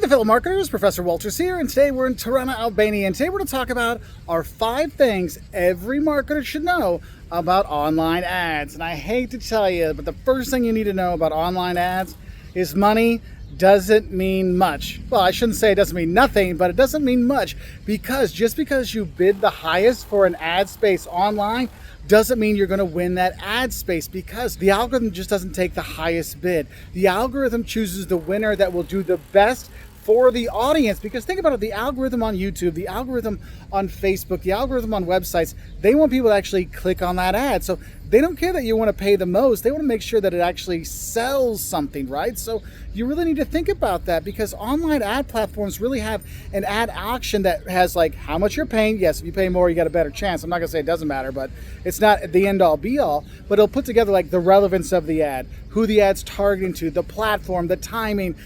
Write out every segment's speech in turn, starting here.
there, fellow marketers. Professor Walters here, and today we're in Tirana, Albania, and today we're going to talk about our 5 things every marketer should know about online ads. And I hate to tell you, but the first thing you need to know about online ads is money doesn't mean much. Well, I shouldn't say it doesn't mean nothing, but it doesn't mean much, because just because you bid the highest for an ad space online doesn't mean you're going to win that ad space, because the algorithm just doesn't take the highest bid. The algorithm chooses the winner that will do the best for the audience. Because think about it, the algorithm on YouTube, the algorithm on Facebook, the algorithm on websites, they want people to actually click on that ad. So they don't care that you want to pay the most. They want to make sure that it actually sells something, right? So you really need to think about that, because online ad platforms really have an ad auction that has like how much you're paying. Yes, if you pay more, you got a better chance. I'm not gonna say it doesn't matter, but it's not the end all be all. But it'll put together like the relevance of the ad, who the ad's targeting to, the platform, the timing,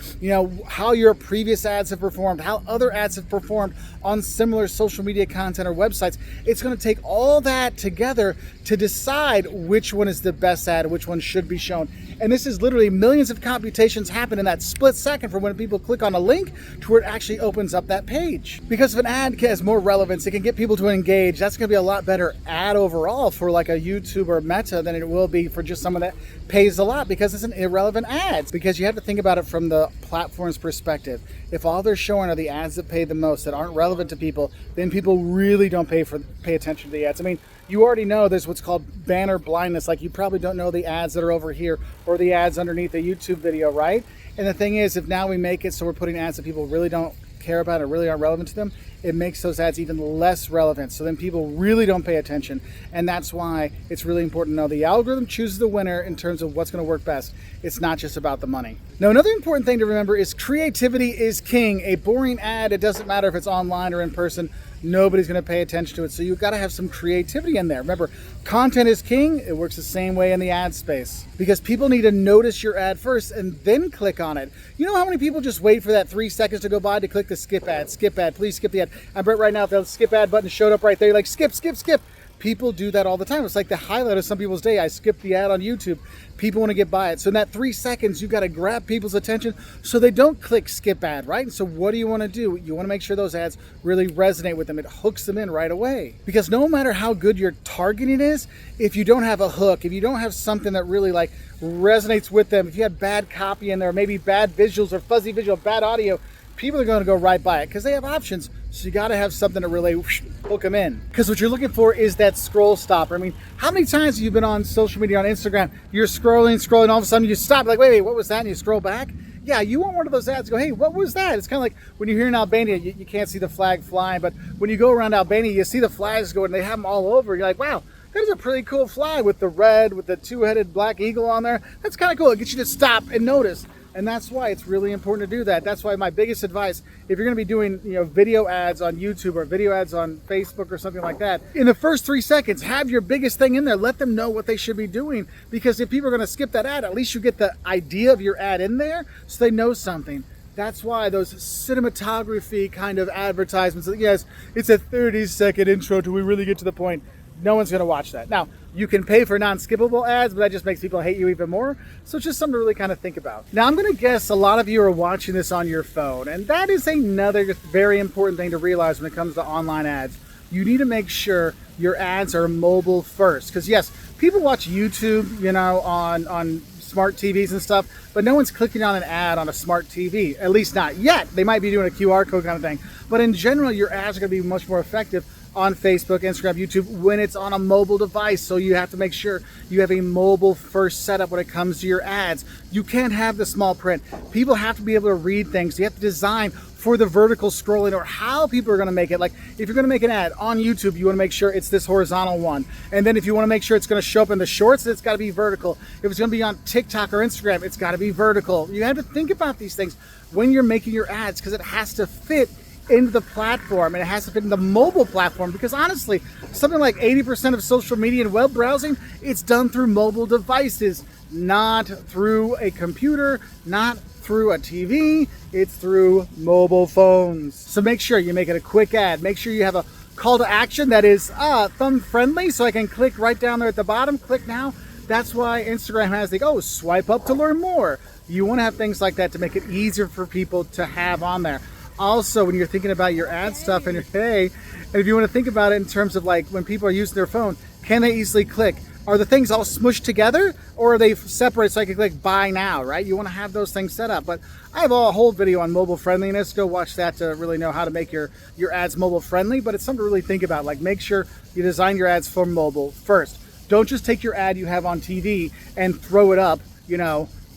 how your previous ads have performed, how other ads have performed on similar social media content or websites. It's going to take all that together to decide which one is the best ad, which one should be shown. And this is literally millions of computations happen in that split second from when people click on a link to where it actually opens up that page. Because if an ad has more relevance, it can get people to engage. That's going to be a lot better ad overall for like a YouTube or Meta than it will be for just someone that pays a lot, because it's an irrelevant ad. Because you have to think about it from the platform's perspective. If all they're showing are the ads that pay the most, that aren't relevant to people, then people really don't pay attention to the ads. I mean, you already know there's what's called banner blindness. Like, you probably don't know the ads that are over here or the ads underneath a YouTube video, right? And the thing is, if now we make it so we're putting ads that people really don't care about or really aren't relevant to them, it makes those ads even less relevant. So then people really don't pay attention. And that's why it's really important to know the algorithm chooses the winner in terms of what's going to work best. It's not just about the money. Now, another important thing to remember is creativity is king. A boring ad, it doesn't matter if it's online or in person, nobody's going to pay attention to it. So you've got to have some creativity in there. Remember, content is king. It works the same way in the ad space, because people need to notice your ad first and then click on it. You know how many people just wait for that 3 seconds to go by to click the skip ad, please skip the ad. I bet right now if the skip ad button showed up right there, you're like, skip, skip, skip. People do that all the time. It's like the highlight of some people's day. I skipped the ad on YouTube. People want to get by it. So in that 3 seconds, you've got to grab people's attention so they don't click skip ad, right? And so what do you want to do? You want to make sure those ads really resonate with them. It hooks them in right away. Because no matter how good your targeting is, if you don't have a hook, if you don't have something that really like resonates with them, if you have bad copy in there, maybe bad visuals or fuzzy visual, bad audio, people are going to go right by it because they have options. So you got to have something to really hook them in. Because what you're looking for is that scroll stopper. I mean, how many times have you been on social media, on Instagram, you're scrolling, all of a sudden you stop, like, wait, what was that? And you scroll back. Yeah, you want one of those ads, go, hey, what was that? It's kind of like when you're here in Albania, you can't see the flag flying, but when you go around Albania, you see the flags going, they have them all over. You're like, wow, that is a pretty cool flag with the red, with the 2-headed black eagle on there. That's kind of cool. It gets you to stop and notice. And that's why it's really important to do that. That's why my biggest advice, if you're going to be doing video ads on YouTube or video ads on Facebook or something like that, in the first 3 seconds, have your biggest thing in there. Let them know what they should be doing. Because if people are going to skip that ad, at least you get the idea of your ad in there so they know something. That's why those cinematography kind of advertisements, yes, it's a 30-second intro till we really get to the point. No one's going to watch that. Now, you can pay for non-skippable ads, but that just makes people hate you even more. So it's just something to really kind of think about. Now, I'm going to guess a lot of you are watching this on your phone, and that is another very important thing to realize when it comes to online ads. You need to make sure your ads are mobile first. Because yes, people watch YouTube, on smart TVs and stuff, but no one's clicking on an ad on a smart TV, at least not yet. They might be doing a QR code kind of thing. But in general, your ads are going to be much more effective on Facebook, Instagram, YouTube when it's on a mobile device. So you have to make sure you have a mobile first setup when it comes to your ads. You can't have the small print. People have to be able to read things. You have to design for the vertical scrolling or how people are going to make it. Like if you're going to make an ad on YouTube, you want to make sure it's this horizontal one. And then if you want to make sure it's going to show up in the shorts, it's got to be vertical. If it's going to be on TikTok or Instagram, it's got to be vertical. You have to think about these things when you're making your ads, because it has to fit into the platform, and it has to fit in the mobile platform, because honestly, something like 80% of social media and web browsing, it's done through mobile devices, not through a computer, not through a TV, it's through mobile phones. So make sure you make it a quick ad. Make sure you have a call to action that is thumb friendly, so I can click right down there at the bottom, click now. That's why Instagram has the, oh, swipe up to learn more. You want to have things like that to make it easier for people to have on there. Also, when you're thinking about your ad stuff and your hey, and if you want to think about it in terms of like when people are using their phone, can they easily click? Are the things all smushed together, or are they separate so I can click buy now, right? You want to have those things set up. But I have a whole video on mobile friendliness. Go watch that to really know how to make your ads mobile friendly. But it's something to really think about. Like, make sure you design your ads for mobile first. Don't just take your ad you have on TV and throw it up,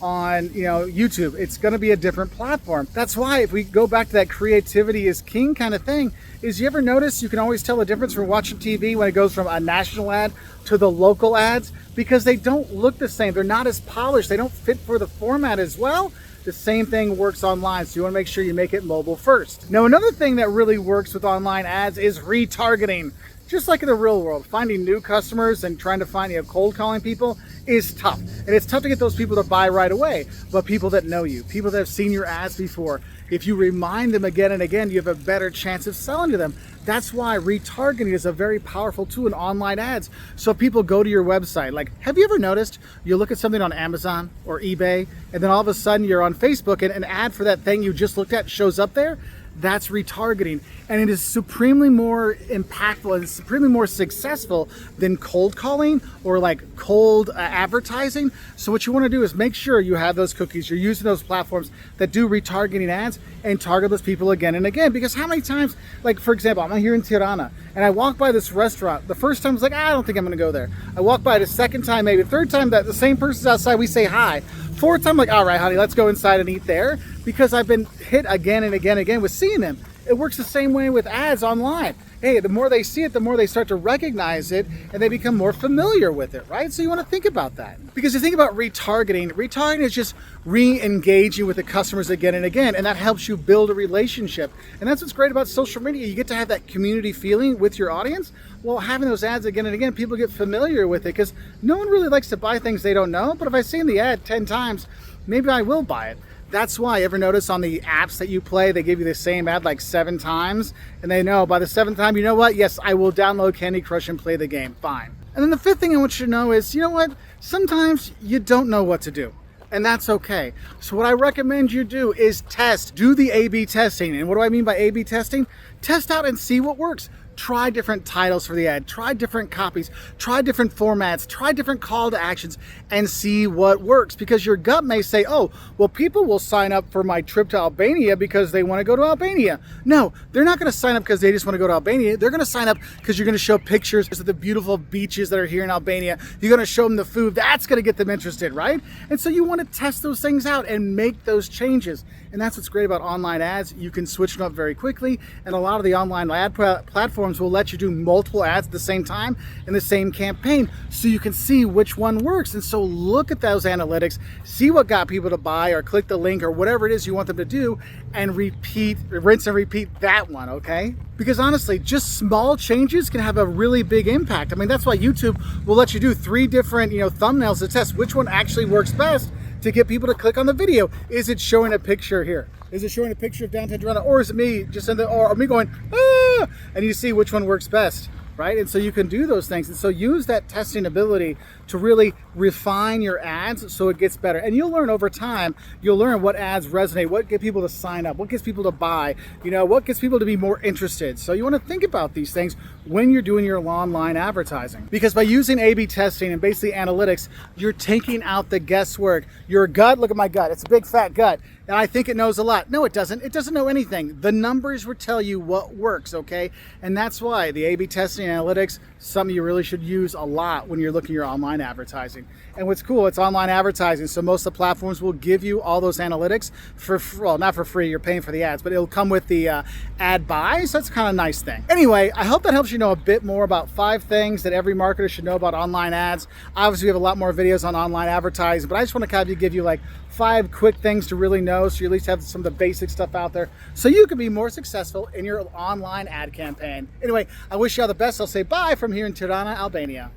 on YouTube. It's going to be a different platform. That's why if we go back to that creativity is king kind of thing, is you ever notice you can always tell the difference from watching TV when it goes from a national ad to the local ads, because they don't look the same. They're not as polished. They don't fit for the format as well. The same thing works online, so you want to make sure you make it mobile first. Now, another thing that really works with online ads is retargeting. Just like in the real world, finding new customers and trying to find, cold calling people is tough. And it's tough to get those people to buy right away. But people that know you, people that have seen your ads before, if you remind them again and again, you have a better chance of selling to them. That's why retargeting is a very powerful tool in online ads. So people go to your website. Like, have you ever noticed you look at something on Amazon or eBay, and then all of a sudden you're on Facebook and an ad for that thing you just looked at shows up there? That's retargeting, and it is supremely more impactful and supremely more successful than cold calling or like cold advertising. So what you want to do is make sure you have those cookies, you're using those platforms that do retargeting ads, and target those people again and again. Because how many times, like for example, I'm here in Tirana and I walk by this restaurant. The first time I was like, I don't think I'm gonna go there. I walk by the second time, maybe the third time, that the same person's outside, we say hi. Fourth time, I'm like, all right, honey, let's go inside and eat there, because I've been hit again and again and again with seeing them. It works the same way with ads online. Hey, the more they see it, the more they start to recognize it, and they become more familiar with it, right? So you want to think about that. Because you think about retargeting is just re-engaging with the customers again and again, and that helps you build a relationship. And that's what's great about social media. You get to have that community feeling with your audience. Well, having those ads again and again, people get familiar with it, because no one really likes to buy things they don't know. But if I've seen the ad 10 times, maybe I will buy it. That's why, ever notice on the apps that you play, they give you the same ad like 7 times, and they know by the 7th time, you know what? Yes, I will download Candy Crush and play the game. Fine. And then the 5th thing I want you to know is, you know what? Sometimes you don't know what to do, and that's okay. So what I recommend you do is test. Do the A/B testing. And what do I mean by A/B testing? Test out and see what works. Try different titles for the ad, try different copies, try different formats, try different call to actions, and see what works. Because your gut may say, oh, well, people will sign up for my trip to Albania because they want to go to Albania. No, they're not going to sign up because they just want to go to Albania. They're going to sign up because you're going to show pictures of the beautiful beaches that are here in Albania. You're going to show them the food. That's going to get them interested, right? And so you want to test those things out and make those changes. And that's what's great about online ads. You can switch them up very quickly, and a lot of the online ad platforms will let you do multiple ads at the same time in the same campaign, so you can see which one works. And so look at those analytics, see what got people to buy or click the link or whatever it is you want them to do, and rinse and repeat that one, okay? Because honestly, just small changes can have a really big impact. I mean, that's why YouTube will let you do 3 different thumbnails to test which one actually works best to get people to click on the video. Is it showing a picture here? Is it showing a picture of downtown Toronto? Or is it me just or me going, ah, and you see which one works best, right? And so you can do those things. And so use that testing ability to really refine your ads so it gets better. And you'll learn over time, you'll learn what ads resonate, what get people to sign up, what gets people to buy, what gets people to be more interested. So you want to think about these things when you're doing your online advertising. Because by using A/B testing and basically analytics, you're taking out the guesswork. Your gut, look at my gut, it's a big fat gut, and I think it knows a lot. No, it doesn't. It doesn't know anything. The numbers will tell you what works, okay? And that's why the A/B testing analytics, something you really should use a lot when you're looking at your online advertising. And what's cool, it's online advertising, so most of the platforms will give you all those analytics for, well, not for free, you're paying for the ads, but it'll come with the ad buy, so that's kind of a nice thing. Anyway, I hope that helps you know a bit more about 5 things that every marketer should know about online ads. Obviously, we have a lot more videos on online advertising, but I just want to kind of give you like 5 quick things to really know, so you at least have some of the basic stuff out there so you can be more successful in your online ad campaign. Anyway, I wish you all the best. I'll say bye from here in Tirana, Albania.